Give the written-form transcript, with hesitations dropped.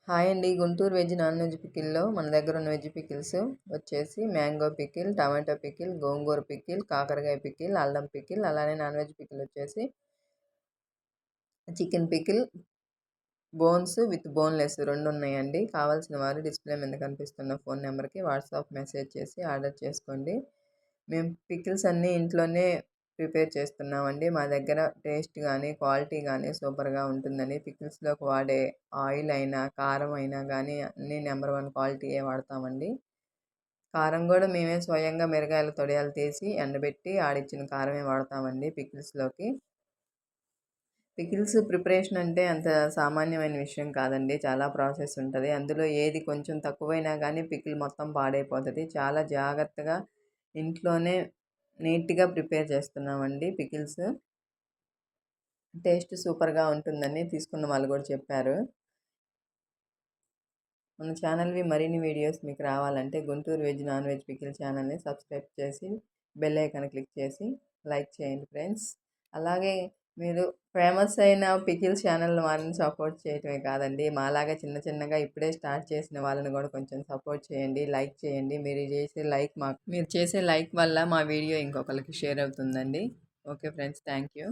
Hi అండి. Guntur veg, non veg పికిల్‌లో మన దగ్గర ఉన్న వెజ్ పికిల్స్ వచ్చేసి మ్యాంగో పికిల్, టమాటో పికిల్, గోంగూర పికిల్, కాకరకాయ పికిల్, అల్లం పికిల్, అలానే నాన్ వెజ్ పికిల్ వచ్చేసి chicken pickle, bones with boneless 2 ఉన్నాయండి. కావాల్సిన వారు డిస్‌ప్లే మీద కనిపిస్తున్న ఫోన్ నెంబర్‌కి వాట్సాప్ మెసేజ్ చేసి ఆర్డర్ చేసుకోండి. మేము పికిల్స్ అన్నీ ఇంట్లోనే ప్రిపేర్ చేస్తున్నామండి. మా దగ్గర టేస్ట్ గానీ, క్వాలిటీ గానీ సూపర్‌గా ఉంటుందని పికిల్స్‌లోకి వాడే ఆయిల్ అయినా, కారం అయినా గానీ అన్నీ నంబర్ 1 క్వాలిటీయే వాడతామండి. కారం గూడా మేమే స్వయంగా మిరగాయల తొడియాలు తీసి ఎండబెట్టి ఆడిచ్చిన కారమే వాడతామండి పికిల్స్‌లోకి. పికిల్స్ ప్రిపరేషన్ అంటే అంత సామాన్యమైన విషయం కాదండి. చాలా ప్రాసెస్ ఉంటది. అందులో ఏది కొంచెం తక్కువైనా గానీ పికిల్ మొత్తం పాడైపోతది. చాలా జాగ్రత్తగా ఇంట్లోనే నీట్‌గా ప్రిపేర్ చేస్తున్నామండి పికిల్స్. టేస్ట్ సూపర్‌గా ఉంటుందని తీసుకున్న వాళ్ళు గూడా చెప్పారు. మన ఛానల్‌వి మరిన్ని వీడియోస్ మీకు రావాలంటే Guntur veg, non veg pickle ఛానల్‌ని సబ్స్క్రైబ్ చేసి బెల్ ఐకాన్ క్లిక్ చేసి లైక్ చేయండి ఫ్రెండ్స్. అలాగే మీరు ఫేమస్ అయిన పికిల్ ఛానల్ వాళ్ళని సపోర్ట్ చేయటమే కాదండి, మాలాగా చిన్న చిన్నగా ఇప్పుడే స్టార్ట్ చేసిన వాళ్ళని గూడా కొంచెం సపోర్ట్ చేయండి. లైక్ చేయండి. మీరు చేసే లైక్ వల్ల మా వీడియో ఇంకొకళ్ళకి షేర్ అవుతుందండి. Okay friends. Thank you.